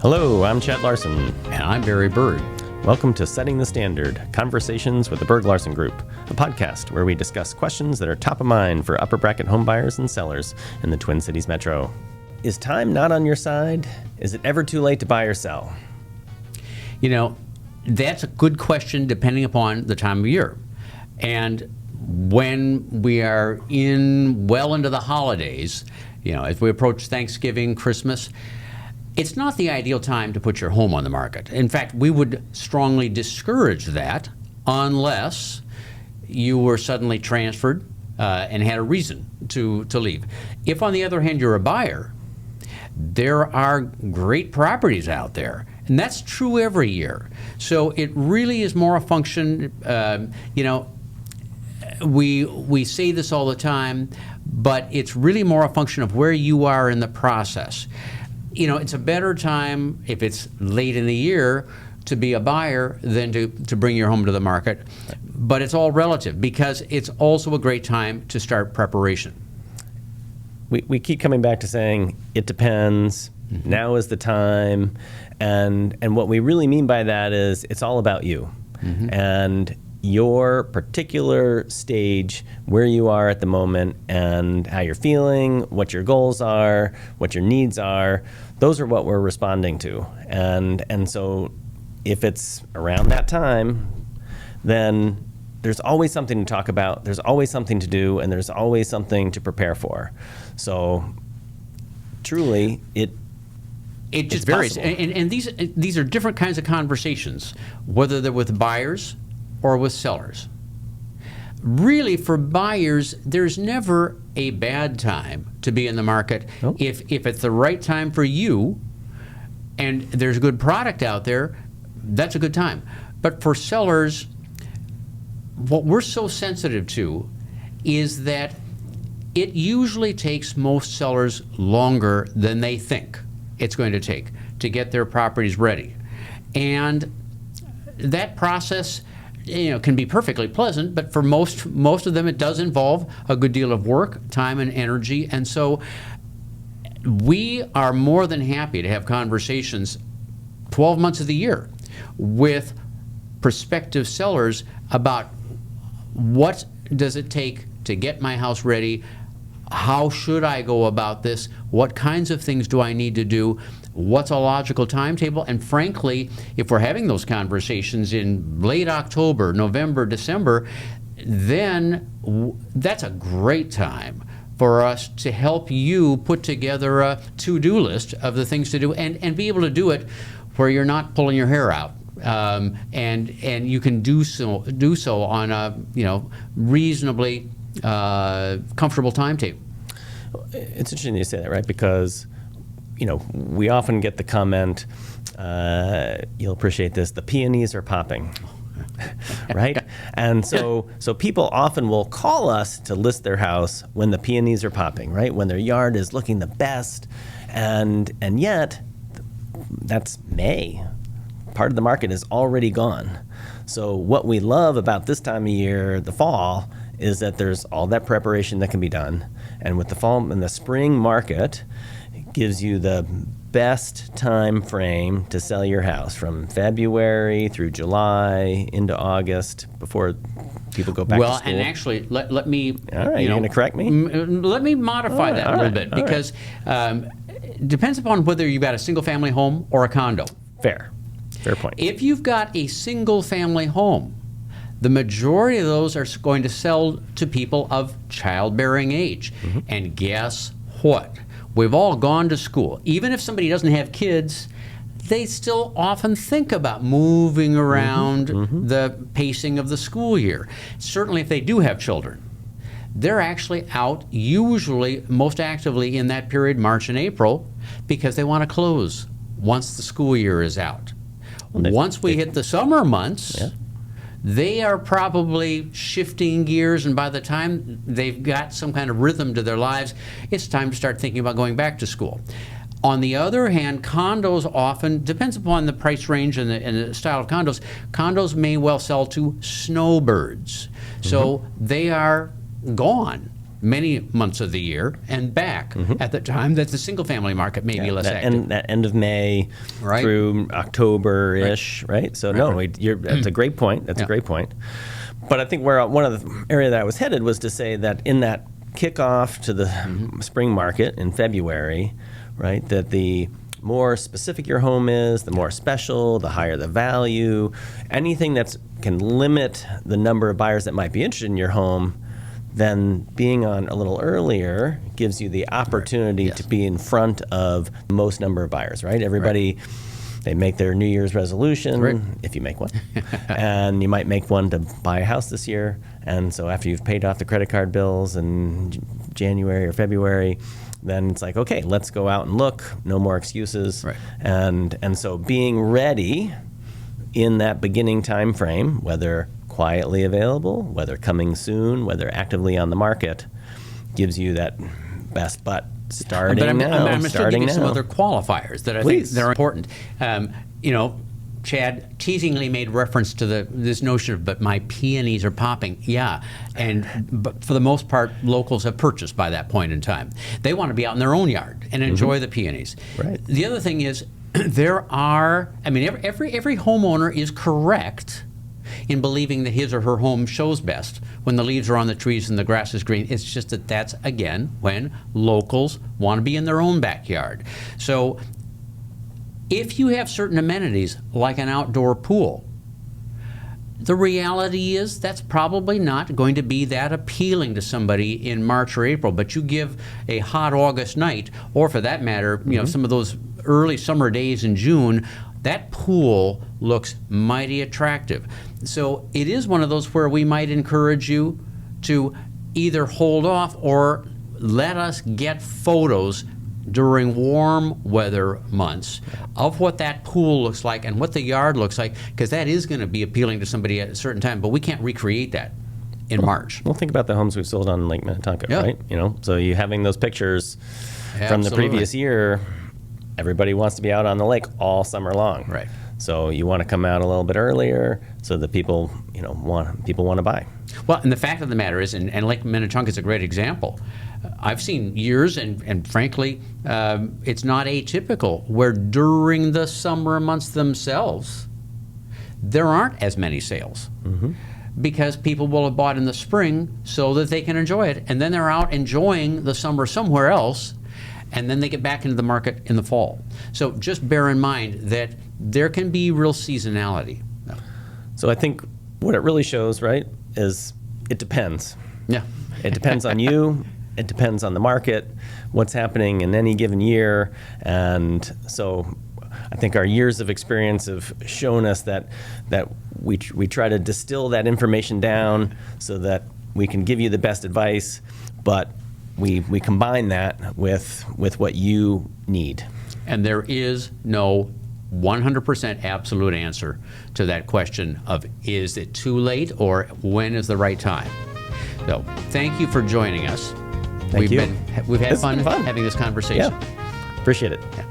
Hello, I'm Chad Larsen. And I'm Barry Berg. Welcome to Setting the Standard, Conversations with the Berg Larsen Group, a podcast where we discuss questions that are top of mind for upper bracket home buyers and sellers in the Twin Cities metro. Is time not on your side? Is it ever too late to buy or sell? You know, that's a good question depending upon the time of year. And when we are well into the holidays, as we approach Thanksgiving, Christmas, it's not the ideal time to put your home on the market. In fact, we would strongly discourage that unless you were suddenly transferred and had a reason to leave. If, on the other hand, you're a buyer, there are great properties out there. And that's true every year. So it really is more a function, we say this all the time, but it's really more a function of where you are in the process. It's a better time if it's late in the year to be a buyer than to bring your home to the market. But it's all relative because it's also a great time to start preparation. We keep coming back to saying it depends, now is the time, and what we really mean by that is it's all about you. And your particular stage, where you are at the moment, and how you're feeling, what your goals are, what your needs are, those are what we're responding to. And so if it's around that time, then there's always something to talk about, there's always something to do, and there's always something to prepare for. So truly, it just varies. And these are different kinds of conversations, whether they're with buyers or with sellers. Really, for buyers, there's never a bad time to be in the market. Nope. If it's the right time for you and there's good product out there, that's a good time. But for sellers, what we're so sensitive to is that it usually takes most sellers longer than they think it's going to take to get their properties ready. And that process can be perfectly pleasant, but for most of them it does involve a good deal of work, time, and energy. And so we are more than happy to have conversations 12 months of the year with prospective sellers about what does it take to get my house ready, how should I go about this, what kinds of things do I need to do, what's a logical timetable. And frankly, if we're having those conversations in late October, November, December, then that's a great time for us to help you put together a to-do list of the things to do and be able to do it where you're not pulling your hair out. And you can do so on a reasonably comfortable timetable. It's interesting you say that, right? Because we often get the comment, you'll appreciate this, the peonies are popping, right? And so people often will call us to list their house when the peonies are popping, right? When their yard is looking the best, and yet that's May. Part of the market is already gone. So what we love about this time of year, the fall, is that there's all that preparation that can be done. And with the fall and the spring market, it gives you the best time frame to sell your house from February through July into August before people go back to school. Well, and actually, let me... All right, you're going to correct me? Let me modify that a little bit, because it depends upon whether you've got a single-family home or a condo. Fair point. If you've got a single-family home, the majority of those are going to sell to people of childbearing age. And guess what? We've all gone to school. Even if somebody doesn't have kids, they still often think about moving around the pacing of the school year. Certainly if they do have children. They're actually out usually most actively in that period, March and April, because they want to close once the school year is out. Once we hit the summer months, they are probably shifting gears, and by the time they've got some kind of rhythm to their lives, it's time to start thinking about going back to school. On the other hand, condos often, depends upon the price range and the style of condos may well sell to snowbirds. So they are gone many months of the year and back at the time that the single-family market may be less active. That end of May Right. through October-ish, right? So that's a great point. That's a great point. But I think where one of the area that I was headed was to say that in that kickoff to the spring market in February, right, that the more specific your home is, the more special, the higher the value, anything that can limit the number of buyers that might be interested in your home, then being on a little earlier gives you the opportunity to be in front of the most number of buyers, right? Everybody, they make their New Year's resolution, if you make one, and you might make one to buy a house this year. And so after you've paid off the credit card bills in January or February, then it's like, okay, let's go out and look. No more excuses. Right. And so being ready in that beginning time frame, whether quietly available, whether coming soon, whether actively on the market, gives you that best butt starting now. I'm still giving you some other qualifiers that I think they're important. Chad teasingly made reference to this notion of, but my peonies are popping. Yeah, but for the most part, locals have purchased by that point in time. They want to be out in their own yard and enjoy the peonies. Right. The other thing is, every homeowner is correct in believing that his or her home shows best when the leaves are on the trees and the grass is green. It's just that that's, again, when locals want to be in their own backyard. So if you have certain amenities, like an outdoor pool, the reality is that's probably not going to be that appealing to somebody in March or April. But you give a hot August night, or for that matter, some of those early summer days in June, that pool looks mighty attractive. So it is one of those where we might encourage you to either hold off or let us get photos during warm weather months of what that pool looks like and what the yard looks like, because that is going to be appealing to somebody at a certain time, but we can't recreate that in March. Well, think about the homes we've sold on Lake Minnetonka, right? So you having those pictures from the previous year, everybody wants to be out on the lake all summer long. Right. So you want to come out a little bit earlier so that people want to buy. Well, and the fact of the matter is, and Lake Minnetonka is a great example. I've seen years, and frankly, it's not atypical, where during the summer months themselves, there aren't as many sales. Because people will have bought in the spring so that they can enjoy it, and then they're out enjoying the summer somewhere else, and then they get back into the market in the fall. So just bear in mind that there can be real seasonality. So I think what it really shows, right, is it depends. Yeah. It depends on you. It depends on the market, what's happening in any given year. And so I think our years of experience have shown us that we try to distill that information down so that we can give you the best advice, but we combine that with what you need. And there is no 100% absolute answer to that question of, is it too late or when is the right time? So thank you for joining us. Thank you. We've had It's fun been fun having this conversation. Yeah. Appreciate it. Yeah.